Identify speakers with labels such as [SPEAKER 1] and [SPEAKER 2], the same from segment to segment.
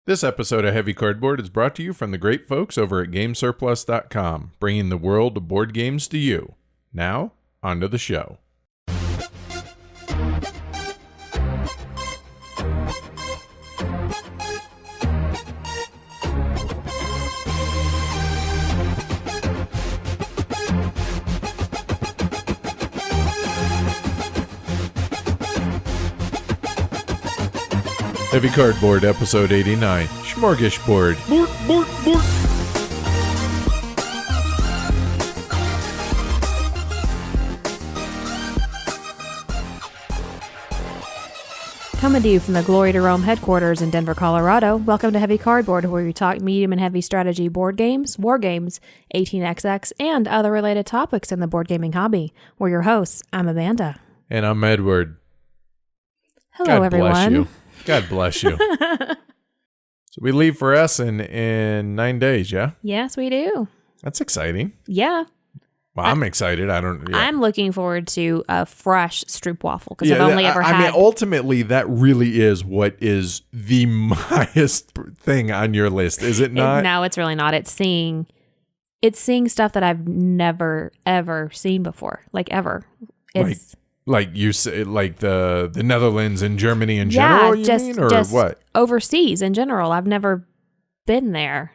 [SPEAKER 1] This episode of Heavy Cardboard is brought to you from the great folks over at GameSurplus.com, bringing the world of board games to you. Now, on to the show. Heavy Cardboard, episode 89, Smorgasbord. Bork, bork, bork.
[SPEAKER 2] Coming to you from the Glory to Rome headquarters in Denver, Colorado, welcome to Heavy Cardboard, where we talk medium and heavy strategy board games, war games, 18xx, and other related topics in the board gaming hobby. We're your hosts. I'm Amanda.
[SPEAKER 1] And I'm Edward.
[SPEAKER 2] Hello,
[SPEAKER 1] God
[SPEAKER 2] everyone.
[SPEAKER 1] Bless you. God bless you. So we leave for Essen in 9 days, yeah?
[SPEAKER 2] Yes, we do.
[SPEAKER 1] That's exciting.
[SPEAKER 2] Yeah.
[SPEAKER 1] Well, I'm excited.
[SPEAKER 2] I'm looking forward to a fresh stroopwafel because I've only ever had...
[SPEAKER 1] I mean, ultimately, that really is what is the highest thing on your list, is it not?
[SPEAKER 2] No, it's really not. It's seeing stuff that I've never, ever seen before. Like, ever. It's...
[SPEAKER 1] Like you say, like the Netherlands and Germany in general, you mean? Or
[SPEAKER 2] just
[SPEAKER 1] what?
[SPEAKER 2] Overseas in general. I've never been there.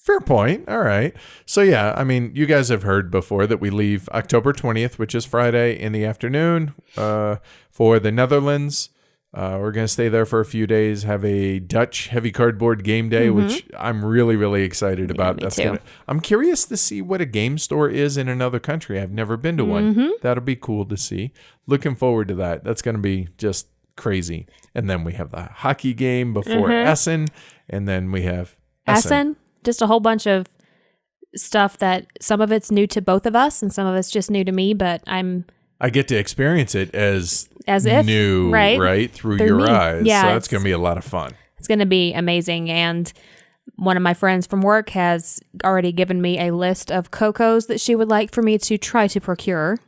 [SPEAKER 1] Fair point. All right. So, yeah, I mean, you guys have heard before that we leave October 20th, which is Friday in the afternoon for the Netherlands. We're going to stay there for a few days, have a Dutch heavy cardboard game day, which I'm really, really excited about.
[SPEAKER 2] Me too.
[SPEAKER 1] I'm curious to see what a game store is in another country. I've never been to one. That'll be cool to see. Looking forward to that. That's going to be just crazy. And then we have the hockey game before Essen, and then we have
[SPEAKER 2] Essen. Just a whole bunch of stuff that some of it's new to both of us and some of it's just new to me, but I
[SPEAKER 1] get to experience it as
[SPEAKER 2] if
[SPEAKER 1] new, right? Through your
[SPEAKER 2] me.
[SPEAKER 1] eyes.
[SPEAKER 2] Yeah,
[SPEAKER 1] so that's going to be a lot of fun.
[SPEAKER 2] It's going to be amazing. And one of my friends from work has already given me a list of cocos that she would like for me to try to procure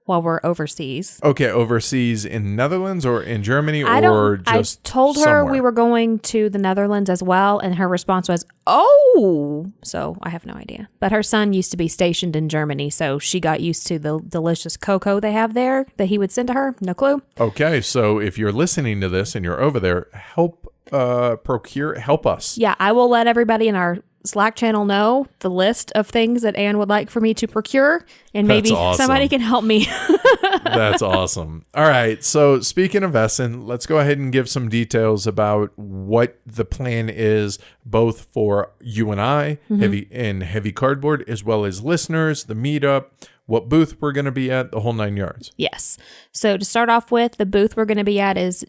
[SPEAKER 2] while we're overseas.
[SPEAKER 1] Okay, overseas in Netherlands or in Germany
[SPEAKER 2] I told her
[SPEAKER 1] somewhere?
[SPEAKER 2] we were going to the Netherlands as well, and her response was, "Oh!" So I have no idea. But her son used to be stationed in Germany, so she got used to the delicious cocoa they have there that he would send to her. No clue.
[SPEAKER 1] Okay, so if you're listening to this and you're over there, help us.
[SPEAKER 2] Yeah, I will let everybody in our Slack channel know the list of things that Anne would like for me to procure, and maybe somebody can help me.
[SPEAKER 1] That's awesome. All right, so speaking of Essen, let's go ahead and give some details about what the plan is, both for you and I, heavy cardboard, as well as listeners, the meetup, what booth we're going to be at, the whole 9 yards.
[SPEAKER 2] Yes. So to start off with, the booth we're going to be at is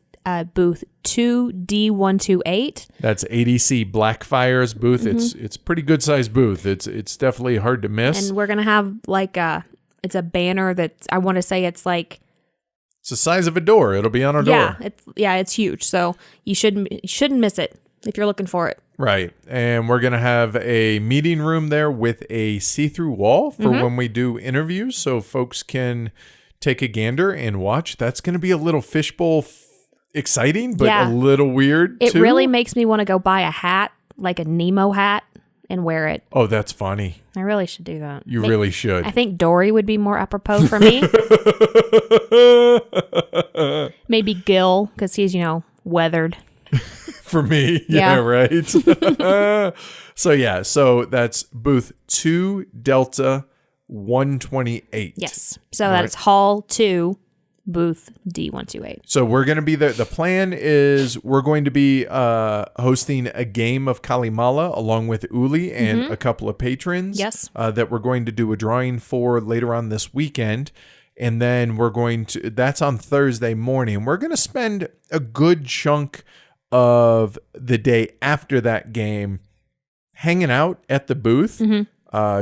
[SPEAKER 2] booth 2D128.
[SPEAKER 1] That's ADC Blackfire's booth. It's a pretty good sized booth. It's definitely hard to miss.
[SPEAKER 2] And we're gonna have like it's a banner that I want to say it's the
[SPEAKER 1] size of a door. It'll be on a door.
[SPEAKER 2] It's huge. So you shouldn't miss it if you're looking for it.
[SPEAKER 1] Right. And we're gonna have a meeting room there with a see-through wall for when we do interviews, so folks can take a gander and watch. That's gonna be a little fishbowl. Exciting, but a little weird,
[SPEAKER 2] too. It
[SPEAKER 1] too.
[SPEAKER 2] really makes me want to go buy a hat, like a Nemo hat, and wear it.
[SPEAKER 1] Oh, that's funny.
[SPEAKER 2] I really should do that.
[SPEAKER 1] You really should.
[SPEAKER 2] I think Dory would be more apropos for me. Maybe Gil, because he's, weathered.
[SPEAKER 1] For me, yeah, right. So that's booth 2 Delta 128.
[SPEAKER 2] Yes. So that's Hall 2. Booth D128.
[SPEAKER 1] So we're going to be there. The plan is we're going to be hosting a game of Kalimala along with Uli and a couple of patrons.
[SPEAKER 2] Yes.
[SPEAKER 1] That we're going to do a drawing for later on this weekend. And then that's on Thursday morning. We're going to spend a good chunk of the day after that game hanging out at the booth,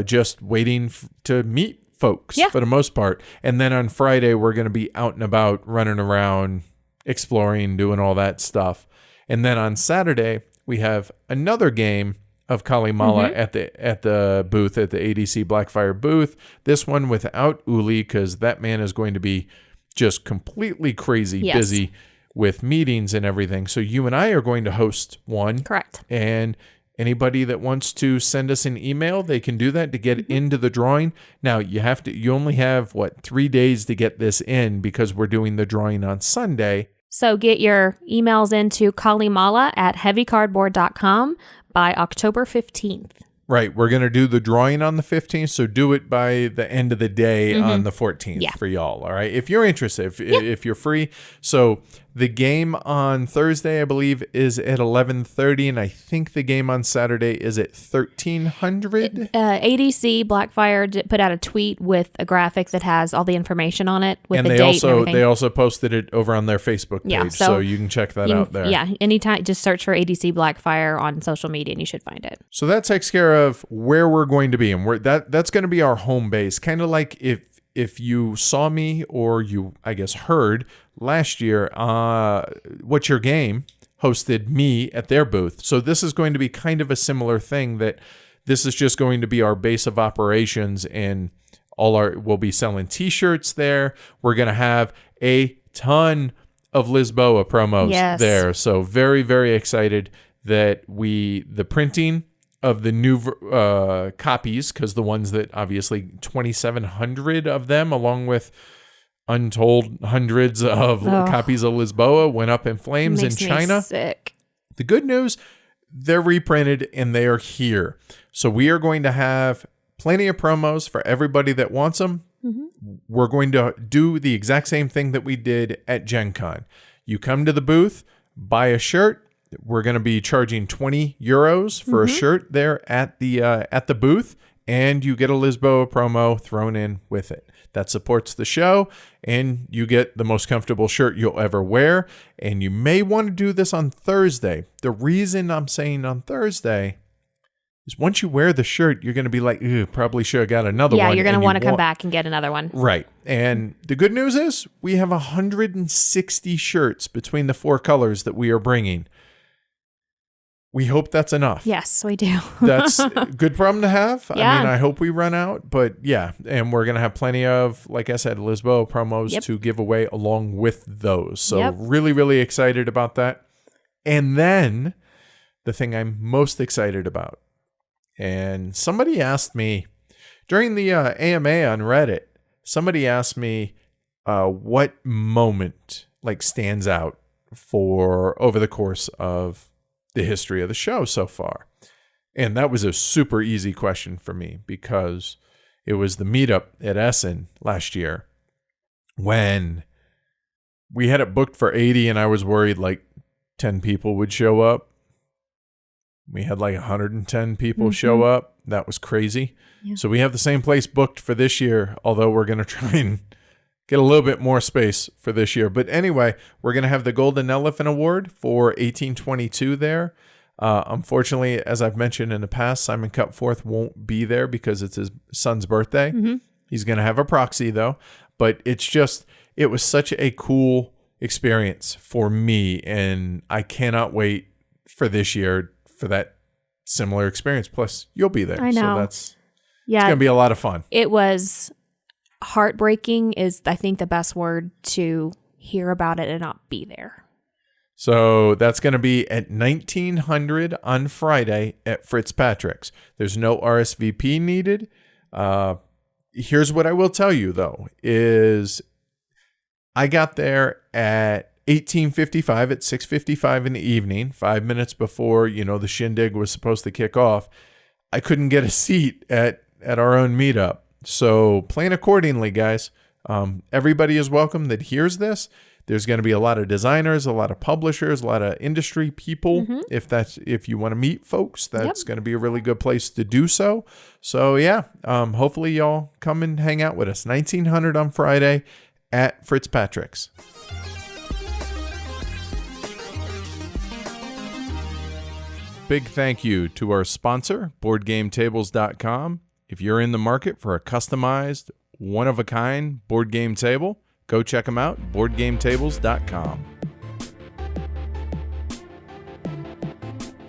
[SPEAKER 1] just waiting to meet folks for the most part. And then on Friday, we're going to be out and about, running around, exploring, doing all that stuff. And then on Saturday, we have another game of Kalimala at the booth, at the ADC Blackfire booth. This one without Uli, because that man is going to be just completely crazy busy with meetings and everything. So you and I are going to host one.
[SPEAKER 2] Correct.
[SPEAKER 1] And anybody that wants to send us an email, they can do that to get into the drawing. Now you only have 3 days to get this in because we're doing the drawing on Sunday.
[SPEAKER 2] So get your emails into kalimala@heavycardboard.com by October 15th.
[SPEAKER 1] Right. We're going to do the drawing on the 15th. So do it by the end of the day on the 14th for y'all. All right. If you're interested, if you're free. So the game on Thursday, I believe, is at 11:30. And I think the game on Saturday is at 1300.
[SPEAKER 2] ADC Blackfire put out a tweet with a graphic that has all the information on it with
[SPEAKER 1] and
[SPEAKER 2] the
[SPEAKER 1] they
[SPEAKER 2] date
[SPEAKER 1] also
[SPEAKER 2] and everything.
[SPEAKER 1] they also posted it over on their Facebook page.
[SPEAKER 2] Yeah,
[SPEAKER 1] so you can check that out there.
[SPEAKER 2] Yeah. Anytime, just search for ADC Blackfire on social media and you should find it.
[SPEAKER 1] So that takes care of where we're going to be, and that's going to be our home base. Kind of like if you saw me or you, I guess, heard last year, What's Your Game hosted me at their booth. So this is going to be kind of a similar thing, that this is just going to be our base of operations, and we'll be selling t-shirts there. We're going to have a ton of Lisboa promos there. So very, very excited that the printing of the new copies, because the ones that obviously 2,700 of them, along with untold hundreds of copies of Lisboa, went up in flames in China.
[SPEAKER 2] Me sick.
[SPEAKER 1] The good news, they're reprinted and they are here. So we are going to have plenty of promos for everybody that wants them. We're going to do the exact same thing that we did at Gen Con. You come to the booth, buy a shirt. We're going to be charging 20 euros for a shirt there at the booth, and you get a Lisboa promo thrown in with it. That supports the show, and you get the most comfortable shirt you'll ever wear. And you may want to do this on Thursday. The reason I'm saying on Thursday is once you wear the shirt, you're going to be like, probably should have got another one.
[SPEAKER 2] Yeah, you're going to want to come back and get another one.
[SPEAKER 1] Right. And the good news is we have 160 shirts between the 4 colors that we are bringing. We hope that's enough.
[SPEAKER 2] Yes, we do.
[SPEAKER 1] That's a good problem to have.
[SPEAKER 2] Yeah.
[SPEAKER 1] I mean, I hope we run out, but yeah. And we're going to have plenty of, like I said, Lisboa promos to give away along with those. So really, really excited about that. And then the thing I'm most excited about, and somebody asked me during the AMA on Reddit, somebody asked me what moment stands out for over the course of the history of the show so far. And that was a super easy question for me, because it was the meetup at Essen last year when we had it booked for 80 and I was worried 10 people would show up. We had 110 people show up. That was crazy. Yeah. So we have the same place booked for this year, although we're going to try and get a little bit more space for this year. But anyway, we're going to have the Golden Elephant Award for 1822 there. Unfortunately, as I've mentioned in the past, Simon Cupforth won't be there because it's his son's birthday. He's going to have a proxy, though. But it was such a cool experience for me, and I cannot wait for this year for that similar experience. Plus, you'll be there.
[SPEAKER 2] I know.
[SPEAKER 1] So it's going to be a lot of fun.
[SPEAKER 2] It was heartbreaking is, I think, the best word to hear about it and not be there.
[SPEAKER 1] So that's going to be at 1900 on Friday at Fitzpatrick's. There's no RSVP needed. Here's what I will tell you, though, is I got there at 18:55 at 6:55 in the evening, 5 minutes before, the shindig was supposed to kick off. I couldn't get a seat at our own meetup. So plan accordingly, guys. Everybody is welcome that hears this. There's going to be a lot of designers, a lot of publishers, a lot of industry people. If you want to meet folks, that's going to be a really good place to do so. So yeah, hopefully y'all come and hang out with us. 1900 on Friday at Fitzpatrick's. Big thank you to our sponsor, BoardGameTables.com. If you're in the market for a customized, one-of-a-kind board game table, go check them out, BoardGameTables.com.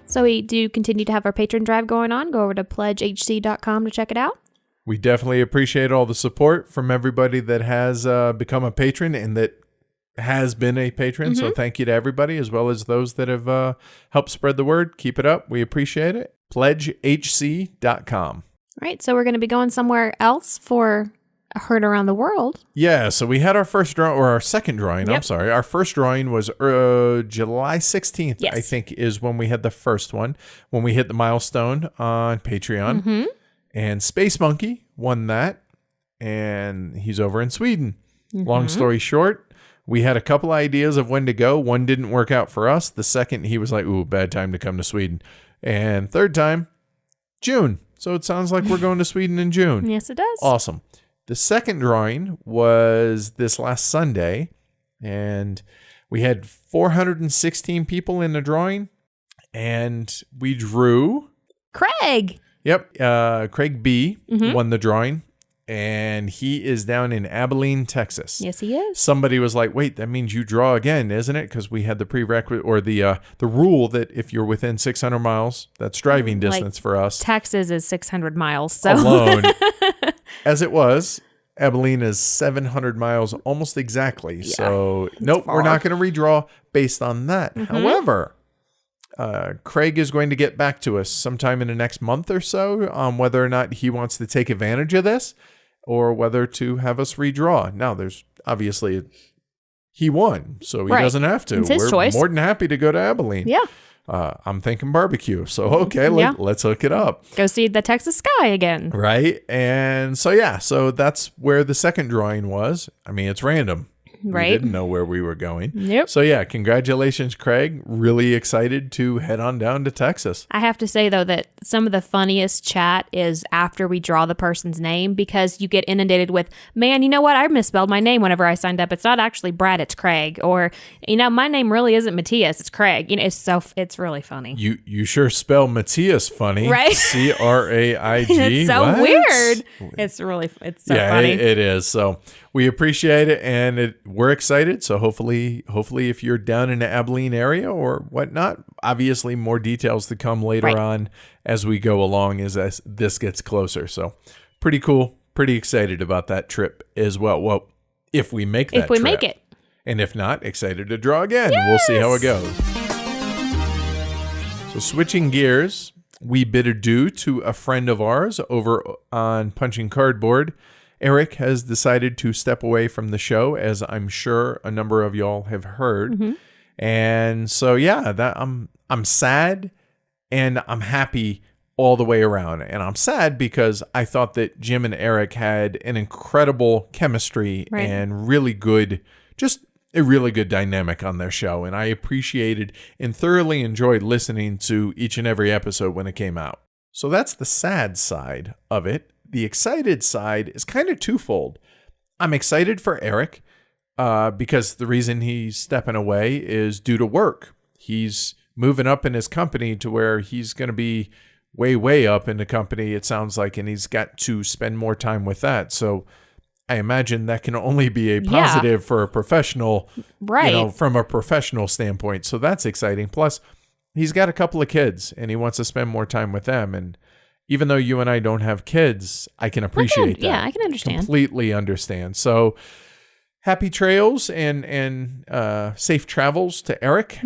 [SPEAKER 2] So we do continue to have our patron drive going on. Go over to pledgehc.com to check it out.
[SPEAKER 1] We definitely appreciate all the support from everybody that has become a patron and that has been a patron. So thank you to everybody, as well as those that have helped spread the word. Keep it up. We appreciate it. PledgeHC.com.
[SPEAKER 2] Right. So we're going to be going somewhere else for a Herd Around the World.
[SPEAKER 1] Yeah. So we had our first draw, or our second drawing.
[SPEAKER 2] Yep.
[SPEAKER 1] I'm sorry. Our first drawing was July 16th,
[SPEAKER 2] Yes.
[SPEAKER 1] I think, is when we had the first one, when we hit the milestone on Patreon. And Space Monkey won that. And he's over in Sweden. Long story short, we had a couple ideas of when to go. One didn't work out for us. The second, he was like, ooh, bad time to come to Sweden. And third time, June. So it sounds like we're going to Sweden in June.
[SPEAKER 2] Yes, it does.
[SPEAKER 1] Awesome. The second drawing was this last Sunday, and we had 416 people in the drawing, and we drew...
[SPEAKER 2] Craig.
[SPEAKER 1] Yep. Craig B. won the drawing, and he is down in Abilene, Texas.
[SPEAKER 2] Yes, he is.
[SPEAKER 1] Somebody was like, wait, that means you draw again, isn't it? Because we had the prerequisite, or the rule that if you're within 600 miles, that's driving distance for us.
[SPEAKER 2] Texas is 600 miles. So
[SPEAKER 1] Alone. As it was, Abilene is 700 miles almost exactly. Yeah, so, nope, we're not going to redraw based on that. However, Craig is going to get back to us sometime in the next month or so on whether or not he wants to take advantage of this or whether to have us redraw. Now, there's obviously, he won, so he doesn't have to.
[SPEAKER 2] It's his choice.
[SPEAKER 1] More than happy to go to Abilene.
[SPEAKER 2] Yeah.
[SPEAKER 1] I'm thinking barbecue. So, okay, let's hook it up.
[SPEAKER 2] Go see the Texas sky again.
[SPEAKER 1] Right. And so, yeah, so that's where the second drawing was. I mean, it's random.
[SPEAKER 2] Right.
[SPEAKER 1] We didn't know where we were going.
[SPEAKER 2] Yep.
[SPEAKER 1] So, yeah, congratulations, Craig. Really excited to head on down to Texas.
[SPEAKER 2] I have to say, though, that some of the funniest chat is after we draw the person's name because you get inundated with, man, you know what? I misspelled my name whenever I signed up. It's not actually Brad, it's Craig. Or, you know, my name really isn't Matthias, it's Craig. You know, it's really funny.
[SPEAKER 1] You sure spell Matthias funny.
[SPEAKER 2] Right?
[SPEAKER 1] Craig.
[SPEAKER 2] It's so
[SPEAKER 1] What?
[SPEAKER 2] weird. It's so funny.
[SPEAKER 1] It is. So we appreciate it, and we're excited. So hopefully if you're down in the Abilene area or whatnot, obviously more details to come later on as we go along as this gets closer. So pretty cool. Pretty excited about that trip as well. Well, if we make that trip.
[SPEAKER 2] If we make it.
[SPEAKER 1] And if not, excited to draw again. Yes! We'll see how it goes. So switching gears, we bid adieu to a friend of ours over on Punching Cardboard. Eric has decided to step away from the show, as I'm sure a number of y'all have heard. And so, yeah, that I'm sad and I'm happy all the way around. And I'm sad because I thought that Jim and Eric had an incredible chemistry and really good, just a really good dynamic on their show. And I appreciated and thoroughly enjoyed listening to each and every episode when it came out. So that's the sad side of it. The excited side is kind of twofold. I'm excited for Eric because the reason he's stepping away is due to work. He's moving up in his company to where he's going to be way, way up in the company, it sounds like, and he's got to spend more time with that. So I imagine that can only be a positive for a professional, from a professional standpoint. So that's exciting. Plus, he's got a couple of kids and he wants to spend more time with them. And even though you and I don't have kids, I can appreciate that.
[SPEAKER 2] Yeah, I can understand.
[SPEAKER 1] Completely understand. So happy trails and safe travels to Eric.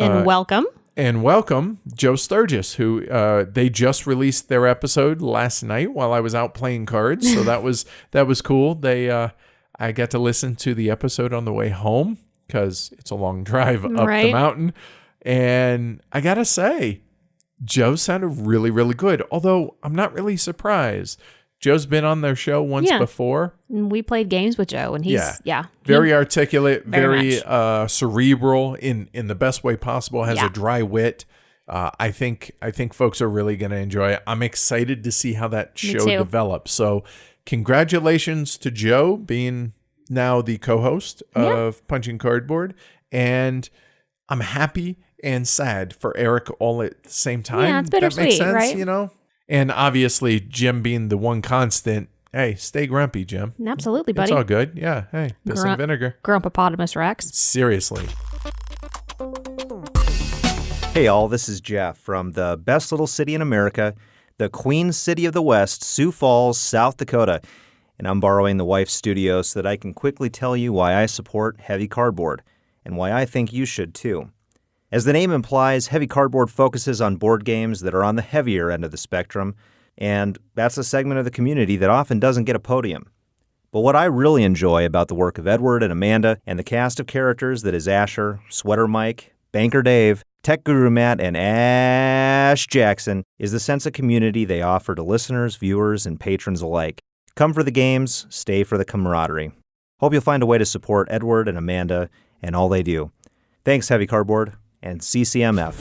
[SPEAKER 2] And welcome.
[SPEAKER 1] And welcome Joe Sturgis, who they just released their episode last night while I was out playing cards. So that was cool. I got to listen to the episode on the way home because it's a long drive up the mountain. And I got to say, Joe sounded really, really good, although I'm not really surprised. Joe's been on their show once before.
[SPEAKER 2] We played games with Joe, and he's
[SPEAKER 1] very articulate, very cerebral in the best way possible. Has a dry wit. I think folks are really going to enjoy it. I'm excited to see how that show develops. So, congratulations to Joe being now the co-host of Punching Cardboard, and I'm happy and sad for Eric all at the same time.
[SPEAKER 2] Yeah, it's bittersweet,
[SPEAKER 1] that makes sense,
[SPEAKER 2] right?
[SPEAKER 1] You know? And obviously, Jim being the one constant. Hey, stay grumpy, Jim.
[SPEAKER 2] Absolutely, buddy.
[SPEAKER 1] It's all good. Yeah. Hey, piss and vinegar.
[SPEAKER 2] Grumpopotamus Rex.
[SPEAKER 1] Seriously.
[SPEAKER 3] Hey, all. This is Jeff from the best little city in America, the Queen City of the West, Sioux Falls, South Dakota. and I'm borrowing the wife's studio so that I can quickly tell you why I support Heavy Cardboard, and why I think you should too. As the name implies, Heavy Cardboard focuses on board games that are on the heavier end of the spectrum, and that's a segment of the community that often doesn't get a podium. But what I really enjoy about the work of Edward and Amanda and the cast of characters that is Asher, Sweater Mike, Banker Dave, Tech Guru Matt, and Ash Jackson is the sense of community they offer to listeners, viewers, and patrons alike. Come for the games, stay for the camaraderie. Hope you'll find a way to support Edward and Amanda and all they do. Thanks, Heavy Cardboard, and CCMF.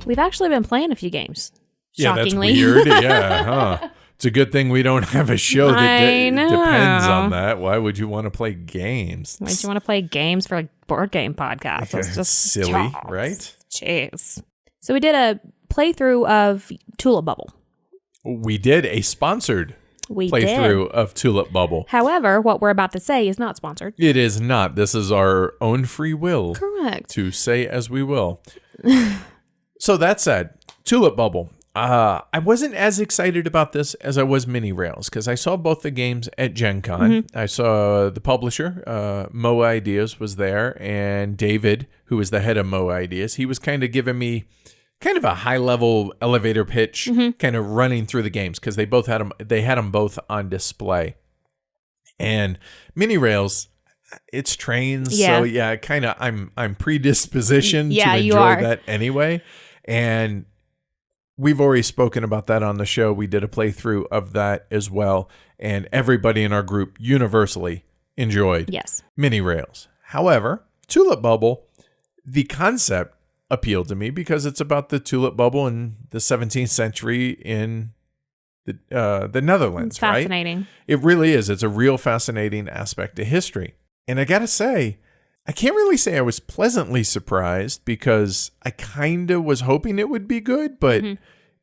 [SPEAKER 2] We've actually been playing a few games.
[SPEAKER 1] Yeah, that's
[SPEAKER 2] Shockingly.
[SPEAKER 1] weird. Yeah, huh? It's a good thing we don't have a show that depends on that. Why would you want to play games?
[SPEAKER 2] Why do you want to play games for a board game podcast? It's just
[SPEAKER 1] silly, right?
[SPEAKER 2] Jeez. So we did a playthrough of Tulip Bubble.
[SPEAKER 1] We did a sponsored
[SPEAKER 2] We
[SPEAKER 1] playthrough
[SPEAKER 2] did.
[SPEAKER 1] of Tulip Bubble.
[SPEAKER 2] However, what we're about to say is not sponsored.
[SPEAKER 1] It is not. This is our own free will.
[SPEAKER 2] Correct.
[SPEAKER 1] To say as we will. So that said, Tulip Bubble. I wasn't as excited about this as I was Mini Rails because I saw both the games at Gen Con.
[SPEAKER 2] Mm-hmm.
[SPEAKER 1] I saw the publisher, Mo Ideas, was there, and David, who was the head of Mo Ideas, he was kind of giving me kind of a high-level elevator pitch, kind of running through the games because they had them both on display. And Mini Rails, it's trains, so yeah, kind of I'm predispositioned to enjoy that anyway, and we've already spoken about that on the show. We did a playthrough of that as well, and everybody in our group universally enjoyed Mini Rails. However, Tulip Bubble, the concept appealed to me because it's about the tulip bubble in the 17th century in the Netherlands.
[SPEAKER 2] It's fascinating.
[SPEAKER 1] Right? It really is. It's a real fascinating aspect of history. And I got to say, I can't really say I was pleasantly surprised because I kind of was hoping it would be good, but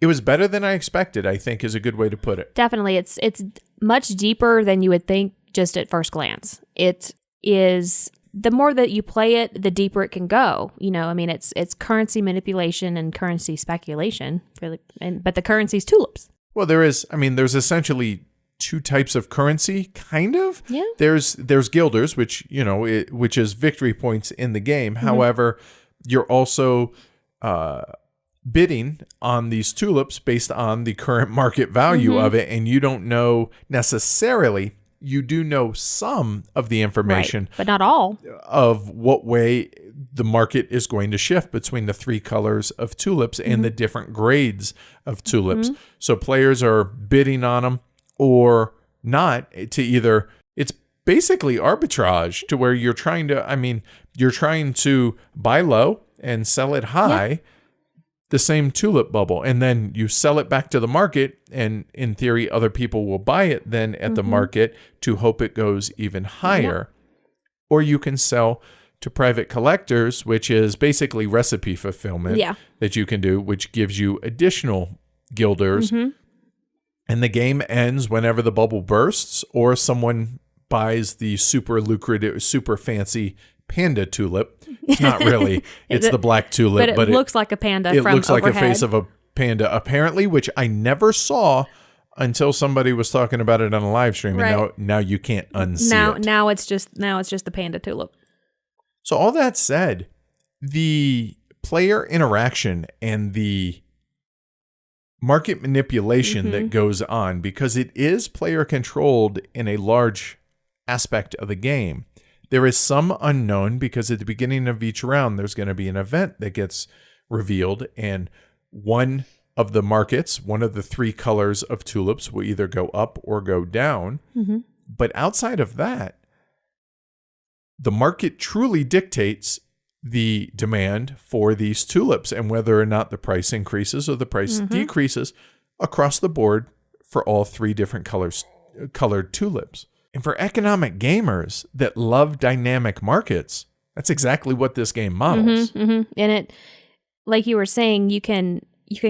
[SPEAKER 1] it was better than I expected, I think is a good way to put it.
[SPEAKER 2] Definitely. It's much deeper than you would think just at first glance. It is, the more that you play it, the deeper it can go. You know, I mean, it's currency manipulation and currency speculation, really, but the currency's tulips.
[SPEAKER 1] Well, there's essentially two types of currency, kind of.
[SPEAKER 2] Yeah.
[SPEAKER 1] There's guilders, which, which is victory points in the game. However, you're also bidding on these tulips based on the current market value of it, and you don't know necessarily. You do know some of the information,
[SPEAKER 2] but not all
[SPEAKER 1] of what way the market is going to shift between the three colors of tulips and the different grades of tulips. So players are bidding on them or not to either. It's basically arbitrage to where you're trying to buy low and sell it high. The same tulip bubble, and then you sell it back to the market, and in theory other people will buy it then at the market to hope it goes even higher. Or you can sell to private collectors, which is basically recipe fulfillment that you can do, which gives you additional guilders. And the game ends whenever the bubble bursts or someone buys the super lucrative, super fancy panda tulip. It's not really. It's the black tulip,
[SPEAKER 2] but it looks like a panda.
[SPEAKER 1] It
[SPEAKER 2] from
[SPEAKER 1] looks like
[SPEAKER 2] overhead.
[SPEAKER 1] a face of a panda, apparently, which I never saw until somebody was talking about it on a live stream, and now you can't unsee it.
[SPEAKER 2] Now it's just the panda tulip.
[SPEAKER 1] So all that said, the player interaction and the market manipulation that goes on, because it is player controlled in a large aspect of the game. There is some unknown because at the beginning of each round, there's going to be an event that gets revealed, and one of the markets, one of the three colors of tulips, will either go up or go down. But outside of that, the market truly dictates the demand for these tulips and whether or not the price increases or the price decreases across the board for all three different colored tulips. And for economic gamers that love dynamic markets, that's exactly what this game models.
[SPEAKER 2] And it, like you were saying, you can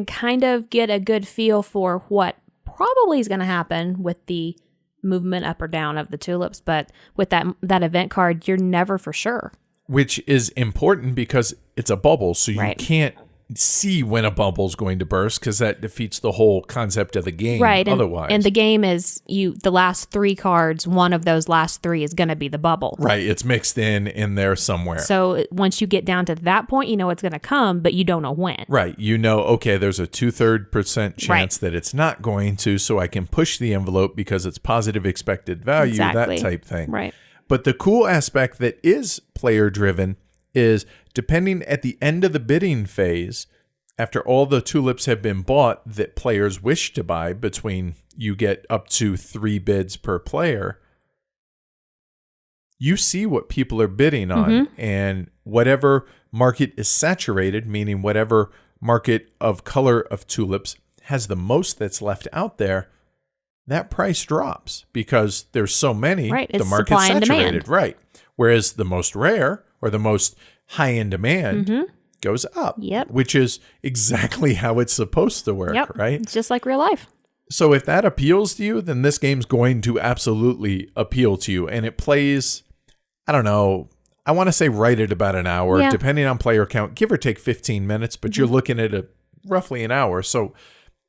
[SPEAKER 2] kind of get a good feel for what probably is going to happen with the movement up or down of the tulips. But with that event card, you're never for sure.
[SPEAKER 1] Which is important because it's a bubble, so you can't see when a bubble's going to burst because that defeats the whole concept of the game.
[SPEAKER 2] Right.
[SPEAKER 1] Otherwise,
[SPEAKER 2] and the game is the last 3 cards, one of those last 3 is going to be the bubble.
[SPEAKER 1] Right. It's mixed in there somewhere.
[SPEAKER 2] So once you get down to that point, you know it's going to come, but you don't know when.
[SPEAKER 1] Right. You know, okay, there's a 2/3% chance that it's not going to, so I can push the envelope because it's positive expected value, that type thing.
[SPEAKER 2] Right.
[SPEAKER 1] But the cool aspect that is player driven is depending at the end of the bidding phase, after all the tulips have been bought that players wish to buy, between you get up to 3 bids per player, you see what people are bidding on, and whatever market is saturated, meaning whatever market of color of tulips has the most that's left out there, that price drops because there's so many.
[SPEAKER 2] Right.
[SPEAKER 1] The
[SPEAKER 2] It's
[SPEAKER 1] market's
[SPEAKER 2] supply and
[SPEAKER 1] saturated.
[SPEAKER 2] demand.
[SPEAKER 1] Right. Whereas the most rare or the most high in demand goes up.
[SPEAKER 2] Yep.
[SPEAKER 1] Which is exactly how it's supposed to work,
[SPEAKER 2] Yep.
[SPEAKER 1] right?
[SPEAKER 2] It's just like real life.
[SPEAKER 1] So if that appeals to you, then this game's going to absolutely appeal to you. And it plays, I don't know, I want to say right at about an hour,
[SPEAKER 2] Yeah.
[SPEAKER 1] depending on player count, give or take 15 minutes, but you're looking at roughly an hour. So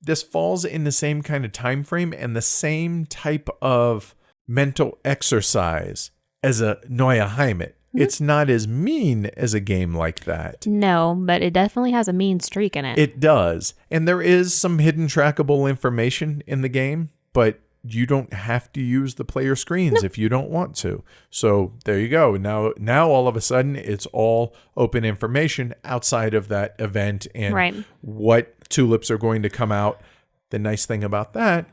[SPEAKER 1] this falls in the same kind of time frame and the same type of mental exercise as a Neue Heimat. It's not as mean as a game like that.
[SPEAKER 2] No, but it definitely has a mean streak in it.
[SPEAKER 1] It does. And there is some hidden trackable information in the game, but you don't have to use the player screens if you don't want to. So there you go. Now all of a sudden it's all open information outside of that event and what tulips are going to come out. The nice thing about that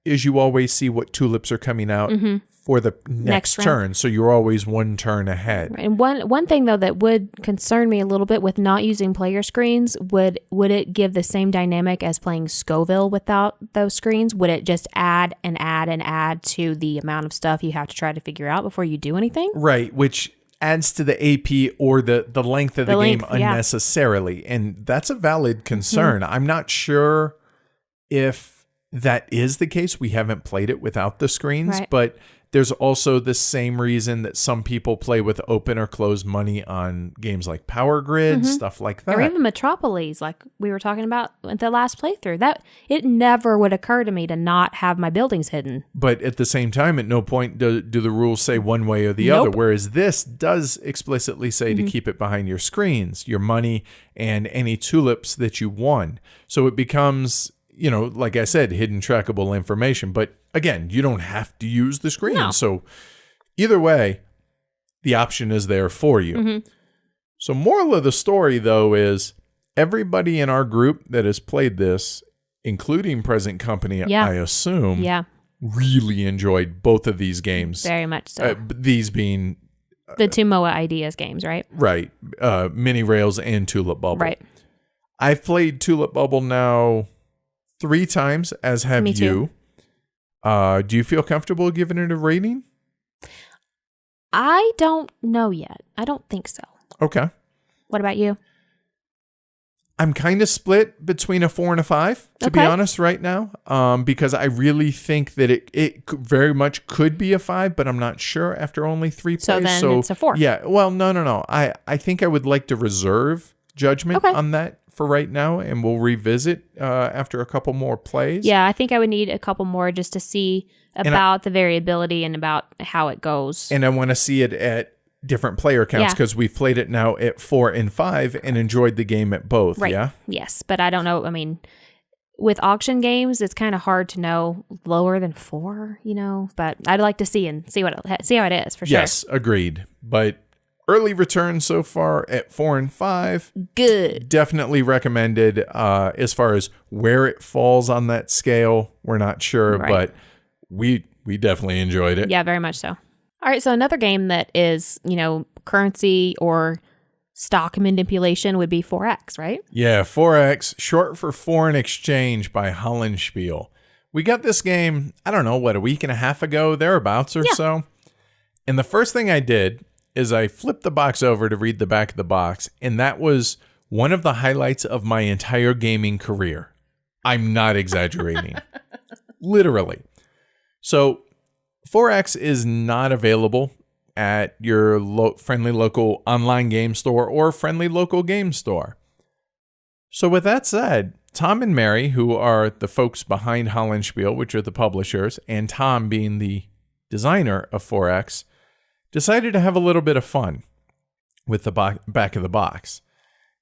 [SPEAKER 1] is you always see what tulips are coming out for the next turn. So you're always one turn ahead.
[SPEAKER 2] Right. And one thing though that would concern me a little bit with not using player screens, would it give the same dynamic as playing Scoville without those screens? Would it just add and add and add to the amount of stuff you have to try to figure out before you do anything?
[SPEAKER 1] Right, which adds to the AP or the length of the game unnecessarily. And that's a valid concern. I'm not sure if that is the case. We haven't played it without the screens, but there's also the same reason that some people play with open or closed money on games like Power Grid, stuff like that.
[SPEAKER 2] Or even Metropolis, like we were talking about at the last playthrough. That it never would occur to me to not have my buildings hidden.
[SPEAKER 1] But at the same time, at no point do the rules say one way or the other, whereas this does explicitly say to keep it behind your screens, your money, and any tulips that you won. So it becomes, you know, like I said, hidden trackable information. But again, you don't have to use the screen.
[SPEAKER 2] No.
[SPEAKER 1] So either way, the option is there for you. So moral of the story, though, is everybody in our group that has played this, including present company, I assume, really enjoyed both of these games.
[SPEAKER 2] Very much so.
[SPEAKER 1] These being
[SPEAKER 2] the two MOA Ideas games, right?
[SPEAKER 1] Right. Mini Rails and Tulip Bubble.
[SPEAKER 2] Right.
[SPEAKER 1] I've played Tulip Bubble now 3 times, as have
[SPEAKER 2] Me
[SPEAKER 1] you.
[SPEAKER 2] too.
[SPEAKER 1] Do you feel comfortable giving it a rating?
[SPEAKER 2] I don't know yet. I don't think so.
[SPEAKER 1] Okay.
[SPEAKER 2] What about you?
[SPEAKER 1] I'm kind of split between a 4 and a 5, to be honest, right now, because I really think that it very much could be a 5, but I'm not sure after only 3 plays.
[SPEAKER 2] So then it's a 4.
[SPEAKER 1] Yeah. Well, no. I think I would like to reserve judgment on that for right now, and we'll revisit after a couple more plays.
[SPEAKER 2] Yeah, I think I would need a couple more just to see about the variability and about how it goes.
[SPEAKER 1] And I want to see it at different player counts because we've played it now at 4 and 5 and enjoyed the game at both.
[SPEAKER 2] Right.
[SPEAKER 1] Yeah.
[SPEAKER 2] Yes, but I don't know. I mean, with auction games, it's kind of hard to know lower than 4. You know, but I'd like to see how it is for sure.
[SPEAKER 1] Yes, agreed. But early returns so far at 4 and 5.
[SPEAKER 2] Good.
[SPEAKER 1] Definitely recommended. As far as where it falls on that scale, we're not sure, but we definitely enjoyed it.
[SPEAKER 2] Yeah, very much so. All right, so another game that is, you know, currency or stock manipulation would be 4X, right?
[SPEAKER 1] Yeah, 4X, short for Foreign Exchange by Hollenspiel. We got this game, I don't know, a week and a half ago, thereabouts or so. And the first thing I did is I flipped the box over to read the back of the box, and that was one of the highlights of my entire gaming career. I'm not exaggerating. Literally. So 4X is not available at your friendly local online game store or friendly local game store. So with that said, Tom and Mary, who are the folks behind Hollandspiel, which are the publishers, and Tom being the designer of 4X, decided to have a little bit of fun with the back of the box.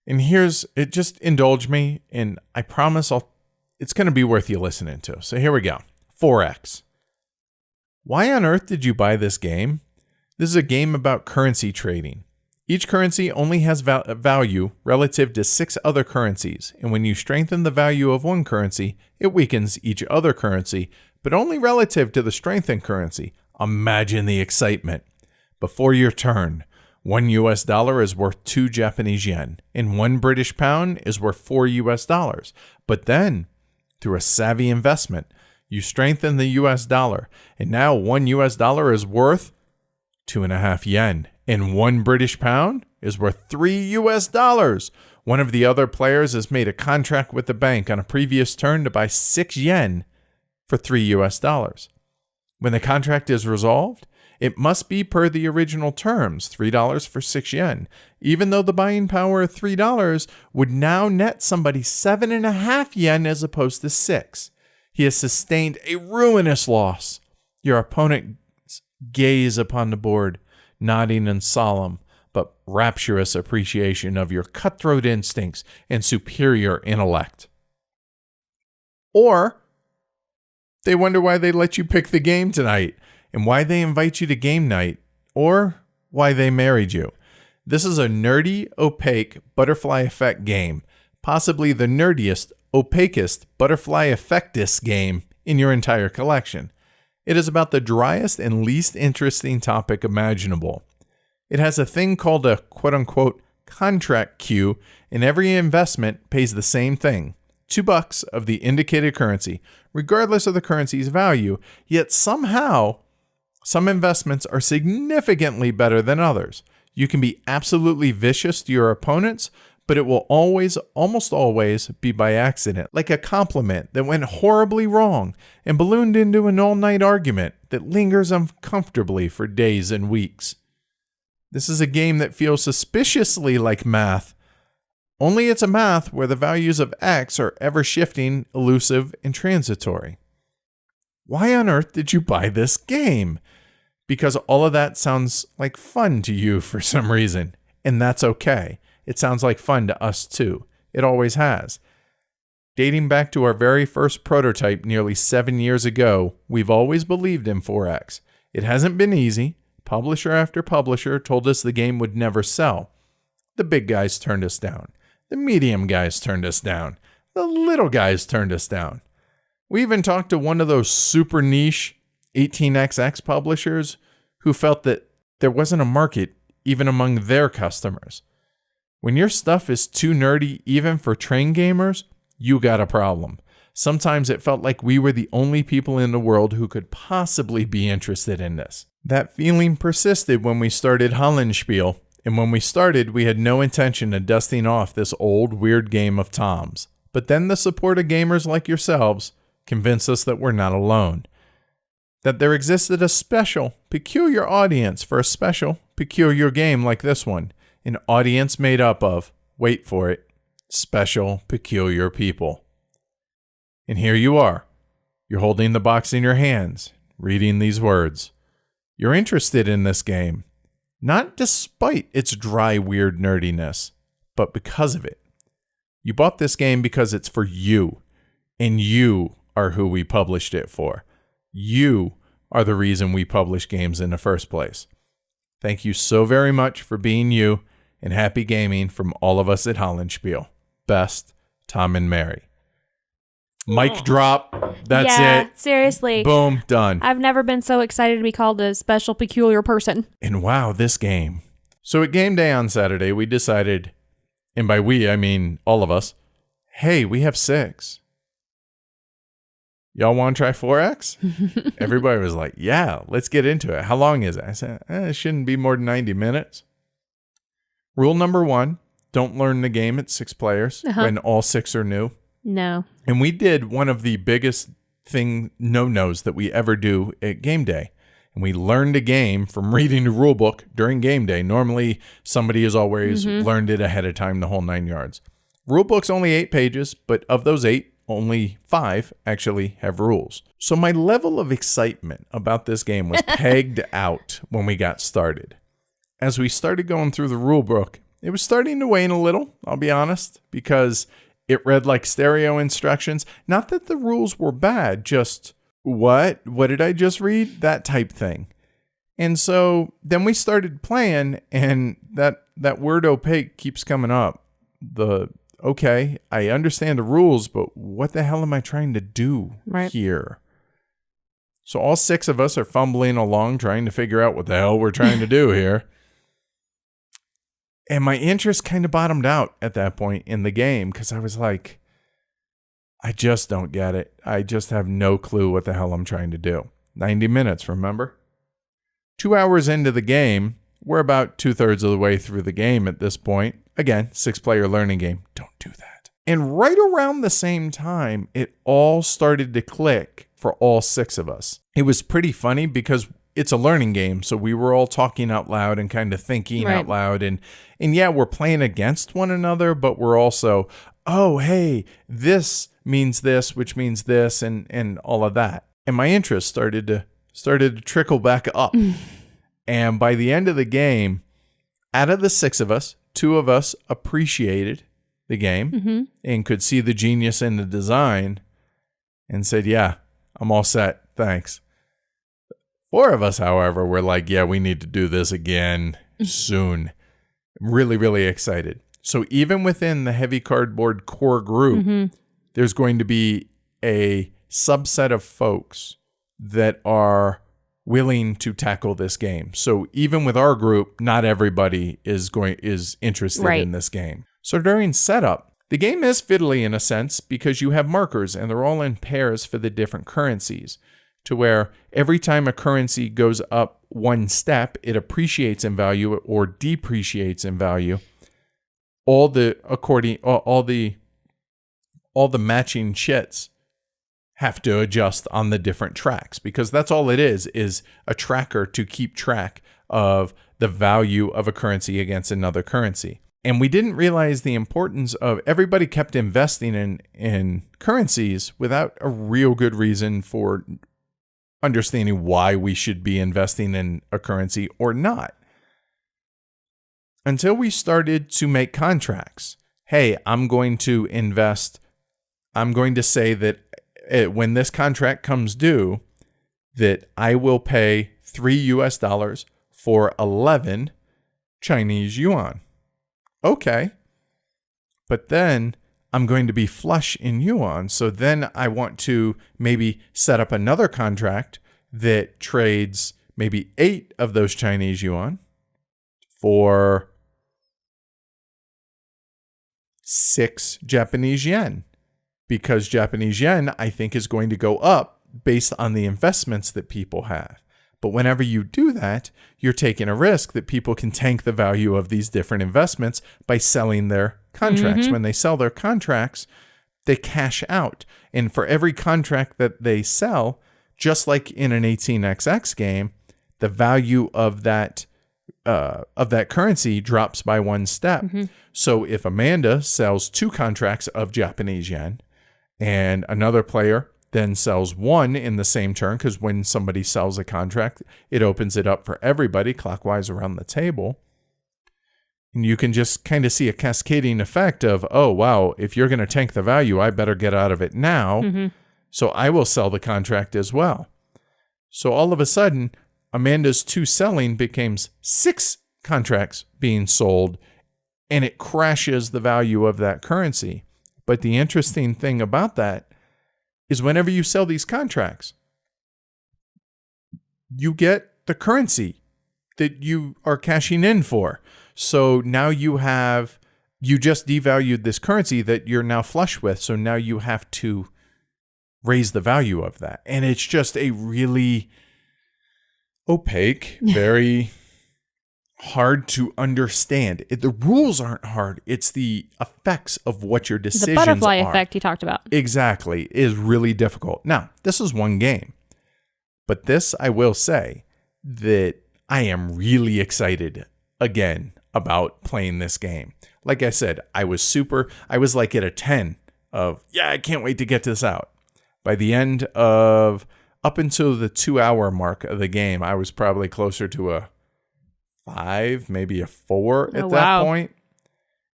[SPEAKER 1] And just indulge me, and I promise it's going to be worth you listening to. So here we go. 4X. Why on earth did you buy this game? This is a game about currency trading. Each currency only has value relative to 6 other currencies, and when you strengthen the value of one currency, it weakens each other currency, but only relative to the strengthened currency. Imagine the excitement. Before your turn, $1 is worth 2 Japanese yen, and 1 British pound is worth $4. But then, through a savvy investment, you strengthen the US dollar, and now $1 is worth 2.5 yen, and 1 British pound is worth $3. One of the other players has made a contract with the bank on a previous turn to buy 6 yen for $3. When the contract is resolved, it must be per the original terms, $3 for 6 yen, even though the buying power of $3 would now net somebody 7.5 yen as opposed to 6. He has sustained a ruinous loss. Your opponent gaze upon the board, nodding in solemn but rapturous appreciation of your cutthroat instincts and superior intellect. Or they wonder why they let you pick the game tonight and why they invite you to game night, or why they married you. This is a nerdy, opaque butterfly effect game, possibly the nerdiest, opacest butterfly effectist game in your entire collection. It is about the driest and least interesting topic imaginable. It has a thing called a quote-unquote contract queue, and every investment pays the same thing, $2 of the indicated currency, regardless of the currency's value, yet somehow some investments are significantly better than others. You can be absolutely vicious to your opponents, but it will almost always be by accident, like a compliment that went horribly wrong and ballooned into an all-night argument that lingers uncomfortably for days and weeks. This is a game that feels suspiciously like math, only it's a math where the values of X are ever-shifting, elusive, and transitory. Why on earth did you buy this game? Because all of that sounds like fun to you for some reason, and that's okay. It sounds like fun to us too. It always has. Dating back to our very first prototype nearly 7 years ago, we've always believed in 4X. It hasn't been easy. Publisher after publisher told us the game would never sell. The big guys turned us down. The medium guys turned us down. The little guys turned us down. We even talked to one of those super niche 18XX publishers who felt that there wasn't a market even among their customers. When your stuff is too nerdy even for train gamers, you got a problem. Sometimes it felt like we were the only people in the world who could possibly be interested in this. That feeling persisted when we started Hollandspiel, and when we started, we had no intention of dusting off this old, weird game of Tom's. But then the support of gamers like yourselves convinced us that we're not alone. That there existed a special, peculiar audience for a special, peculiar game like this one. An audience made up of, wait for it, special, peculiar people. And here you are. You're holding the box in your hands, reading these words. You're interested in this game, not despite its dry, weird nerdiness, but because of it. You bought this game because it's for you, and you are who we published it for. You are the reason we publish games in the first place. Thank you so very much for being you, and happy gaming from all of us at Hollandspiel. Best, Tom and Mary. Mic drop. That's it.
[SPEAKER 2] Seriously.
[SPEAKER 1] Boom, done.
[SPEAKER 2] I've never been so excited to be called a special, peculiar person.
[SPEAKER 1] And wow, this game. So at game day on Saturday, we decided, and by we, I mean all of us, hey, we have 6. Y'all want to try 4X? Everybody was like, yeah, let's get into it. How long is it? I said, it shouldn't be more than 90 minutes. Rule number 1, don't learn the game at 6 players when all 6 are new.
[SPEAKER 2] No.
[SPEAKER 1] And we did one of the biggest no-nos that we ever do at game day. And we learned a game from reading the rule book during game day. Normally, somebody has always learned it ahead of time, the whole 9 yards. Rulebook's only 8 pages, but of those 8, only 5 actually have rules. So my level of excitement about this game was pegged out when we got started. As we started going through the rulebook, it was starting to wane a little, I'll be honest, because it read like stereo instructions. Not that the rules were bad, just what did I just read? That type thing. And so then we started playing, and that word opaque keeps coming up. Okay, I understand the rules, but what the hell am I trying to do here? So all 6 of us are fumbling along trying to figure out what the hell we're trying to do here. And my interest kind of bottomed out at that point in the game because I was like, I just don't get it. I just have no clue what the hell I'm trying to do. 90 minutes, remember? 2 hours into the game, we're about 2/3 of the way through the game at this point. Again, 6-player learning game. Don't do that. And right around the same time, it all started to click for all 6 of us. It was pretty funny because it's a learning game, so we were all talking out loud and kind of thinking out loud. And yeah, we're playing against one another, but we're also, oh, hey, this means this, which means this, and all of that. And my interest started to trickle back up. And by the end of the game, out of the 6 of us, 2 of us appreciated the game and could see the genius in the design and said, yeah, I'm all set. Thanks. 4 of us, however, were like, yeah, we need to do this again soon. Really, really excited. So even within the Heavy Cardboard core group, there's going to be a subset of folks that are willing to tackle this game. So even with our group, not everybody is interested in this game. So during setup, the game is fiddly in a sense because you have markers and they're all in pairs for the different currencies, to where every time a currency goes up 1 step, it appreciates in value or depreciates in value. All the matching chits have to adjust on the different tracks, because that's all it is a tracker to keep track of the value of a currency against another currency. And we didn't realize the importance of everybody kept investing in currencies without a real good reason for understanding why we should be investing in a currency or not. Until we started to make contracts. Hey, I'm going to say that when this contract comes due, that I will pay $3 for 11 Chinese yuan. Okay. But then I'm going to be flush in yuan. So then I want to maybe set up another contract that trades maybe 8 of those Chinese yuan for 6 Japanese yen. Because Japanese yen, I think, is going to go up based on the investments that people have. But whenever you do that, you're taking a risk that people can tank the value of these different investments by selling their contracts. When they sell their contracts, they cash out. And for every contract that they sell, just like in an 18xx game, the value of that currency drops by 1 step. So if Amanda sells 2 contracts of Japanese yen, and another player then sells 1 in the same turn, because when somebody sells a contract, it opens it up for everybody clockwise around the table. And you can just kind of see a cascading effect of, oh, wow, if you're going to tank the value, I better get out of it now. So I will sell the contract as well. So all of a sudden, Amanda's 2 selling becomes 6 contracts being sold, and it crashes the value of that currency. But the interesting thing about that is whenever you sell these contracts, you get the currency that you are cashing in for. So now you just devalued this currency that you're now flush with. So now you have to raise the value of that. And it's just a really opaque, very hard to understand. The rules aren't hard. It's the effects of what your decisions are.
[SPEAKER 2] The butterfly effect you talked about.
[SPEAKER 1] Exactly. Is really difficult. Now, this is one game. But this, I will say, that I am really excited again about playing this game. like I said, I was like at a 10 of, yeah, I can't wait to get this out. By the end of, up until the 2-hour mark of the game, I was probably closer to a 5, maybe a 4 at that point.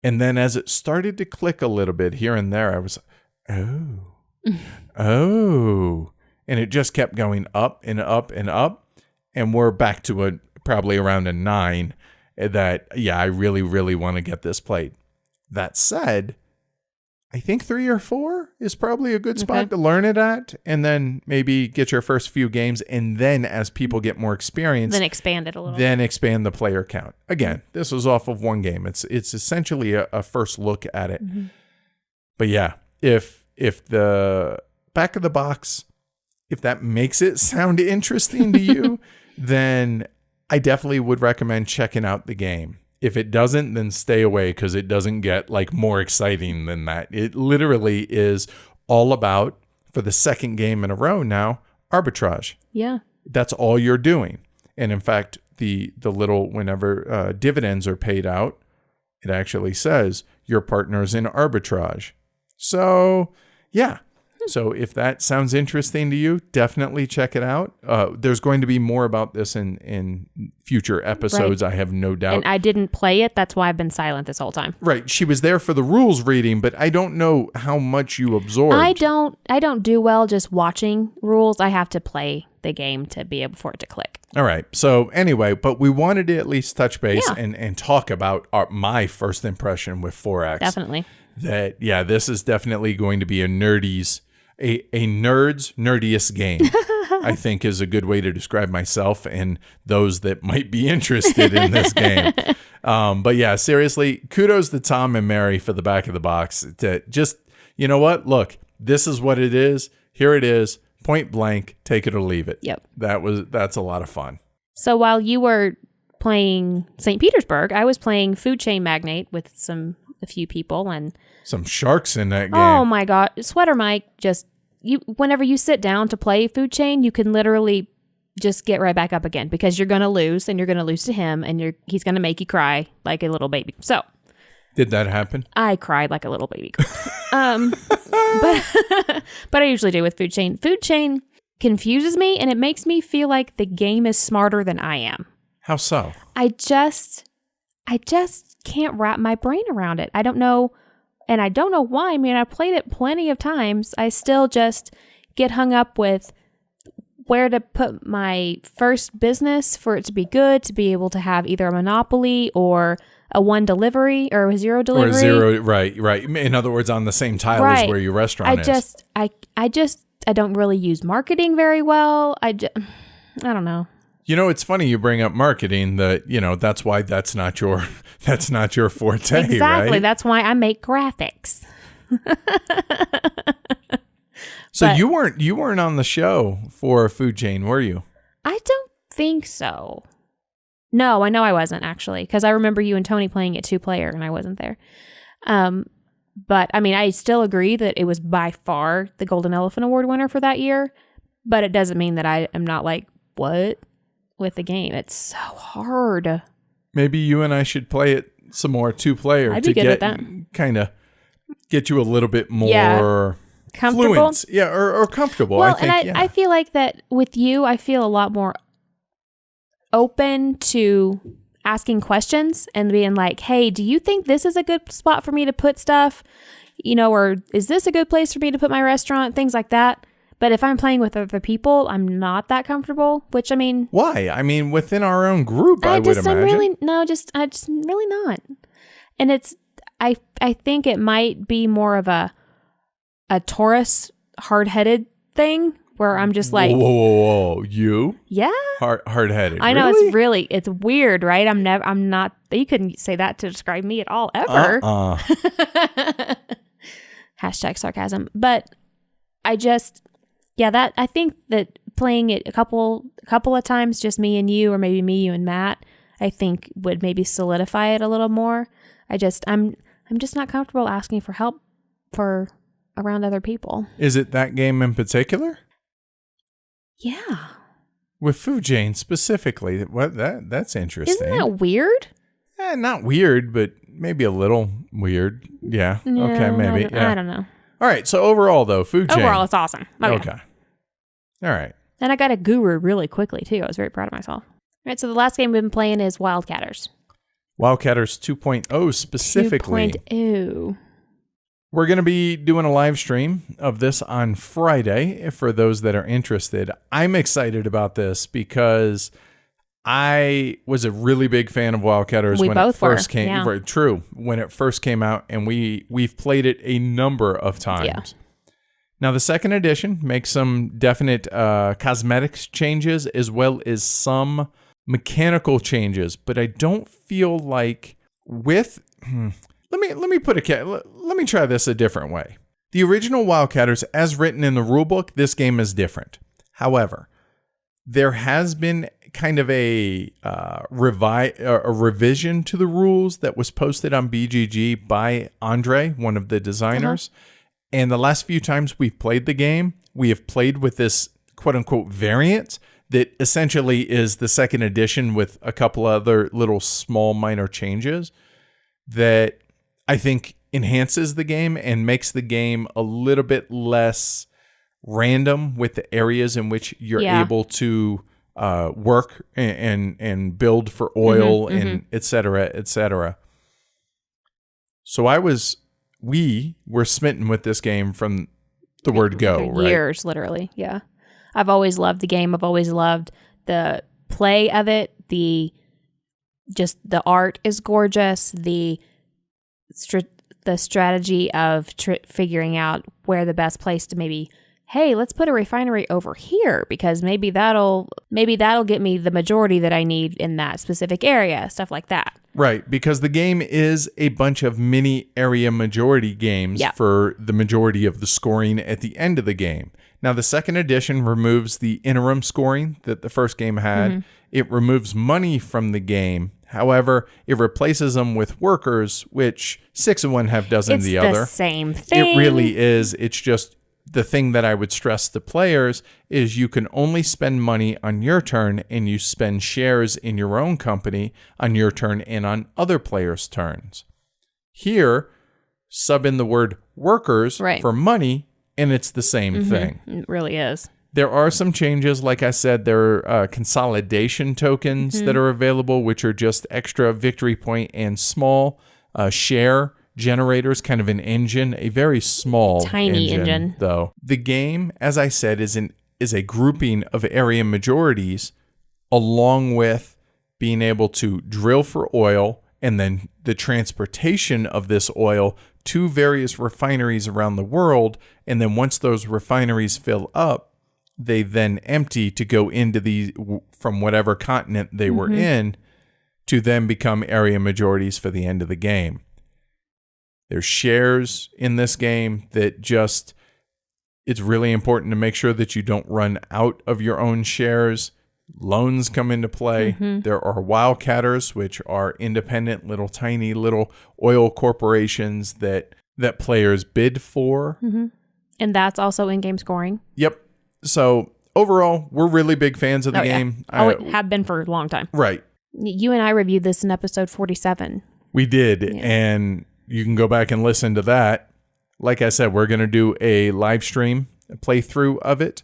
[SPEAKER 1] And then as it started to click a little bit here and there, I was, oh. And it just kept going up and up and up. And we're back to probably around a 9 that, yeah, I really, really want to get this played. That said, I think 3 or 4 is probably a good spot to learn it at, and then maybe get your first few games, and then as people get more experience,
[SPEAKER 2] then expand it a little.
[SPEAKER 1] Then expand the player count. Again, this was off of one game. It's essentially a first look at it. Mm-hmm. But yeah, if the back of the box, if that makes it sound interesting to you, then I definitely would recommend checking out the game. If it doesn't, then stay away because it doesn't get like more exciting than that. It literally is all about, for the second game in a row now, arbitrage.
[SPEAKER 2] Yeah.
[SPEAKER 1] That's all you're doing. And in fact, the little, whenever dividends are paid out, it actually says your partner's in arbitrage. So, yeah. So if that sounds interesting to you, definitely check it out. There's going to be more about this in future episodes, right. I have no doubt.
[SPEAKER 2] And I didn't play it. That's why I've been silent this whole time.
[SPEAKER 1] Right. She was there for the rules reading, but I don't know how much you absorbed.
[SPEAKER 2] I don't do well just watching rules. I have to play the game to be able for it to click.
[SPEAKER 1] All right. So anyway, but we wanted to at least touch base and talk about my first impression with 4X.
[SPEAKER 2] Definitely.
[SPEAKER 1] That, yeah, this is definitely going to be a nerd's nerdiest game, I think is a good way to describe myself and those that might be interested in this game. But yeah, seriously, kudos to Tom and Mary for the back of the box to just, you know what? Look, this is what it is. Here it is. Point blank. Take it or leave it.
[SPEAKER 2] Yep.
[SPEAKER 1] That's a lot of fun.
[SPEAKER 2] So while you were playing St. Petersburg, I was playing Chain Magnate with a few people and
[SPEAKER 1] some sharks in that game.
[SPEAKER 2] Oh my God. Sweater Mike, whenever you sit down to play Food Chain, you can literally just get right back up again because you're going to lose and you're going to lose to him and he's going to make you cry like a little baby. So
[SPEAKER 1] did that happen?
[SPEAKER 2] I cried like a little baby. but I usually do with Food Chain. Food Chain confuses me and it makes me feel like the game is smarter than I am.
[SPEAKER 1] How so?
[SPEAKER 2] I just can't wrap my brain around it. I don't know. And I don't know why. I mean, I played it plenty of times. I still just get hung up with where to put my first business for it to be good, to be able to have either a monopoly or a 1 delivery or a 0 delivery.
[SPEAKER 1] Or 0, right. In other words, on the same tile as where your restaurant is.
[SPEAKER 2] I don't really use marketing very well. I don't know.
[SPEAKER 1] You know, it's funny you bring up marketing. That's why that's not your forte.
[SPEAKER 2] Exactly.
[SPEAKER 1] Right?
[SPEAKER 2] That's why I make graphics.
[SPEAKER 1] So you weren't on the show for Food Chain, were you?
[SPEAKER 2] I don't think so. No, I know I wasn't actually, because I remember you and Tony playing it 2-player, and I wasn't there. But I mean, I still agree that it was by far the Golden Elephant Award winner for that year. But it doesn't mean that I am not like, what? With the game. It's so hard.
[SPEAKER 1] Maybe you and I should play it some more 2-player
[SPEAKER 2] to
[SPEAKER 1] get you a little bit more
[SPEAKER 2] comfortable.
[SPEAKER 1] Fluent. Yeah, or comfortable.
[SPEAKER 2] Well,
[SPEAKER 1] I
[SPEAKER 2] feel like that with you, I feel a lot more open to asking questions and being like, hey, do you think this is a good spot for me to put stuff? Or is this a good place for me to put my restaurant? Things like that. But if I'm playing with other people, I'm not that comfortable, which I mean...
[SPEAKER 1] Why? I mean, within our own group, I would imagine. I'm just really not. And it's... I think it might be more of a Taurus hard-headed thing where I'm just like... Whoa. You?
[SPEAKER 2] Yeah.
[SPEAKER 1] Hard-headed.
[SPEAKER 2] I know, it's weird, right? I'm not... You couldn't say that to describe me at all, ever. Hashtag sarcasm. But I just... Yeah, I think that playing it a couple of times, just me and you, or maybe me, you and Matt, I think would maybe solidify it a little more. I'm just not comfortable asking for help around other people.
[SPEAKER 1] Is it that game in particular?
[SPEAKER 2] Yeah.
[SPEAKER 1] With Food Chain specifically, that's interesting.
[SPEAKER 2] Isn't that weird?
[SPEAKER 1] not weird, but maybe a little weird. Yeah.
[SPEAKER 2] No,
[SPEAKER 1] Okay, maybe.
[SPEAKER 2] I don't know.
[SPEAKER 1] All right. So overall, though, food chain.
[SPEAKER 2] Overall, it's awesome.
[SPEAKER 1] Okay. All right.
[SPEAKER 2] And I got a guru really quickly, too. I was very proud of myself. All right, so the last game we've been playing is Wildcatters.
[SPEAKER 1] Wildcatters 2.0 specifically.
[SPEAKER 2] 2.0.
[SPEAKER 1] We're going to be doing a live stream of this on Friday for those that are interested. I'm excited about this because I was a really big fan of Wildcatters
[SPEAKER 2] We
[SPEAKER 1] when
[SPEAKER 2] both
[SPEAKER 1] it first
[SPEAKER 2] were,
[SPEAKER 1] came.
[SPEAKER 2] yeah.
[SPEAKER 1] Right, true, when it first came out, and we've played it a number of times.
[SPEAKER 2] Yeah.
[SPEAKER 1] Now, the second edition makes some definite cosmetics changes as well as some mechanical changes, but I don't feel like with let me try this a different way. The original Wildcatters, as written in the rulebook, this game is different. However, there has been kind of a revision to the rules that was posted on BGG by Andre, one of the designers. And the last few times we've played the game, we have played with this quote-unquote variant that essentially is the second edition with a couple other little small minor changes that I think enhances the game and makes the game a little bit less random with the areas in which you're able to work and build for oil and et cetera, et cetera. So we were smitten with this game from the word go, right?
[SPEAKER 2] Years, literally. Yeah. I've always loved the game. I've always loved the play of it. The art is gorgeous. The strategy of figuring out where the best place to maybe, hey, let's put a refinery over here because maybe that'll get me the majority that I need in that specific area, stuff like that.
[SPEAKER 1] Right, because the game is a bunch of mini area majority games for the majority of the scoring at the end of the game. Now, the second edition removes the interim scoring that the first game had. It removes money from the game. However, it replaces them with workers, which 6 of one, half dozen of the other.
[SPEAKER 2] It's the same thing.
[SPEAKER 1] It really is. It's just the thing that I would stress to players is you can only spend money on your turn, and you spend shares in your own company on your turn and on other players' turns. Here, sub in the word workers for money, and it's the same thing.
[SPEAKER 2] It really is.
[SPEAKER 1] There are some changes. Like I said, there are consolidation tokens that are available, which are just extra victory point and small share generators, kind of an engine, a very small
[SPEAKER 2] tiny engine
[SPEAKER 1] though. The game, as I said, is a grouping of area majorities along with being able to drill for oil and then the transportation of this oil to various refineries around the world. And then once those refineries fill up, they then empty to go into from whatever continent they were in to then become area majorities for the end of the game. There's shares in this game that it's really important to make sure that you don't run out of your own shares. Loans come into play. There are Wildcatters, which are independent, tiny little oil corporations that players bid for.
[SPEAKER 2] And that's also in-game scoring.
[SPEAKER 1] Yep. So overall, we're really big fans of the game.
[SPEAKER 2] Have been for a long time.
[SPEAKER 1] Right.
[SPEAKER 2] You and I reviewed this in episode 47.
[SPEAKER 1] We did. And you can go back and listen to that. Like I said, we're going to do a live stream playthrough of it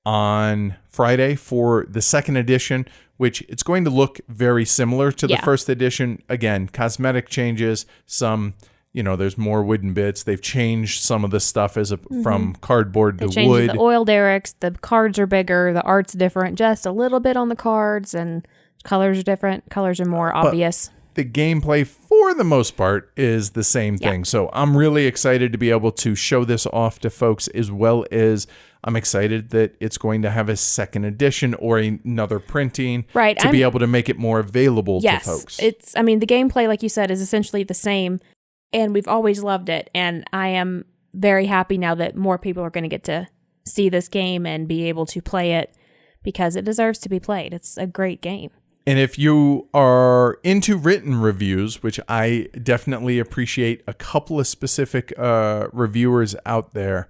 [SPEAKER 1] on Friday for the second edition, which it's going to look very similar to the first edition. Again, cosmetic changes, some, there's more wooden bits. They've changed some of the stuff from cardboard to wood.
[SPEAKER 2] The oil derricks, the cards are bigger, the art's different, just a little bit on the cards, and colors are different. Colors are more obvious.
[SPEAKER 1] The gameplay, for the most part, is the same thing. So I'm really excited to be able to show this off to folks, as well as I'm excited that it's going to have a second edition or another printing to be able to make it more available to folks.
[SPEAKER 2] The gameplay, like you said, is essentially the same, and we've always loved it. And I am very happy now that more people are going to get to see this game and be able to play it because it deserves to be played. It's a great game.
[SPEAKER 1] And if you are into written reviews, which I definitely appreciate a couple of specific reviewers out there,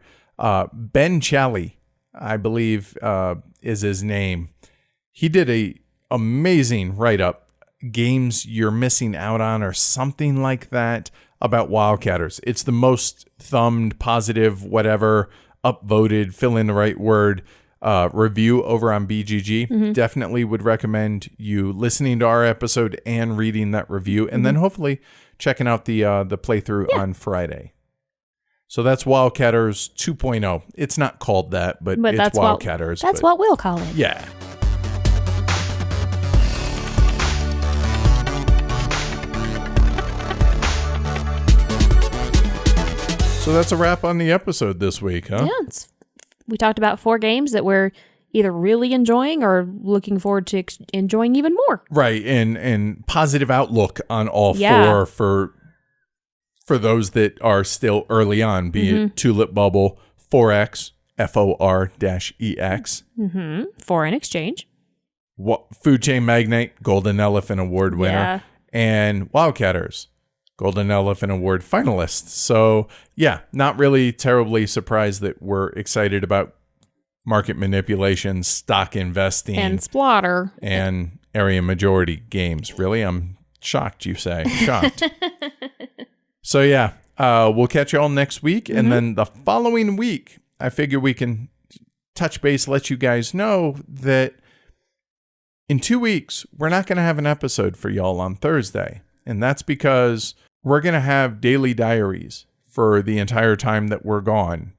[SPEAKER 1] Ben Challey, I believe is his name. He did a amazing write-up games you're missing out on or something like that about Wildcatters. It's the most thumbed, positive, whatever, upvoted, fill in the right word, review over on BGG. Definitely would recommend you listening to our episode and reading that review, and then hopefully checking out the playthrough on Friday. So that's Wildcatters 2.0. It's not called that, but it's Wildcatters.
[SPEAKER 2] That's what we'll call it.
[SPEAKER 1] Yeah. So that's a wrap on the episode this week, huh?
[SPEAKER 2] Yeah, we talked about 4 games that we're either really enjoying or looking forward to enjoying even more.
[SPEAKER 1] Right, and positive outlook on all 4 for those that are still early on, be it Tulip Bubble, 4X, FOR-EX.
[SPEAKER 2] Foreign exchange.
[SPEAKER 1] Food Chain Magnate, Golden Elephant Award winner, and Wildcatters, Golden Elephant Award finalists. So, yeah, not really terribly surprised that we're excited about market manipulation, stock investing,
[SPEAKER 2] and Splotter,
[SPEAKER 1] and area majority games. Really? I'm shocked, you say. Shocked. So, yeah, we'll catch you all next week. And then the following week, I figure we can touch base, let you guys know that in 2 weeks, we're not going to have an episode for y'all on Thursday. And that's because we're going to have daily diaries for the entire time that we're gone.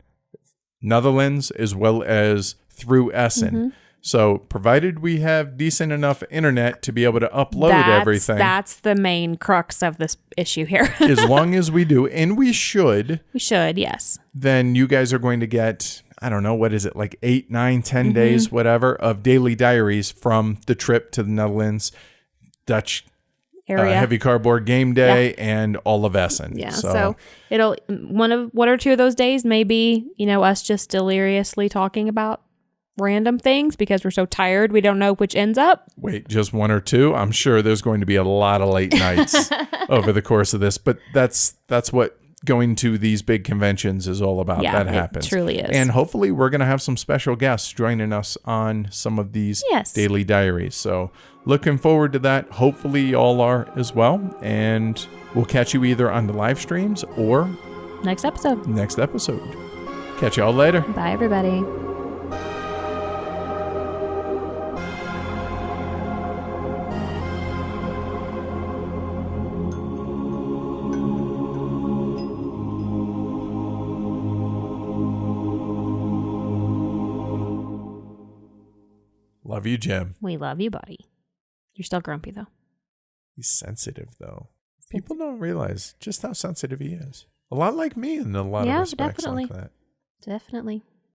[SPEAKER 1] Netherlands as well as through Essen. So provided we have decent enough internet to be able to upload everything.
[SPEAKER 2] That's the main crux of this issue here.
[SPEAKER 1] As long as we do, and we should.
[SPEAKER 2] We should, yes.
[SPEAKER 1] Then you guys are going to get, I don't know, what is it, like 8, 9, 10 days, whatever, of daily diaries from the trip to the Netherlands, Dutch
[SPEAKER 2] area,
[SPEAKER 1] Heavy Cardboard Game Day, and all of Essen.
[SPEAKER 2] Yeah, so it'll one or two of those days may be, us just deliriously talking about random things because we're so tired we don't know which ends up.
[SPEAKER 1] Wait, just 1 or 2? I'm sure there's going to be a lot of late nights over the course of this, but that's what going to these big conventions is all about.
[SPEAKER 2] Yeah,
[SPEAKER 1] that happens.
[SPEAKER 2] It truly is.
[SPEAKER 1] And hopefully we're going to have some special guests joining us on some of these daily diaries. So looking forward to that. Hopefully y'all are as well. And we'll catch you either on the live streams or
[SPEAKER 2] next episode.
[SPEAKER 1] Catch y'all later.
[SPEAKER 2] Bye, everybody.
[SPEAKER 1] Love you, Jim.
[SPEAKER 2] We love you, buddy. You're still grumpy, though.
[SPEAKER 1] He's sensitive, though. People don't realize just how sensitive he is. A lot like me in a lot of respects like that.
[SPEAKER 2] Definitely.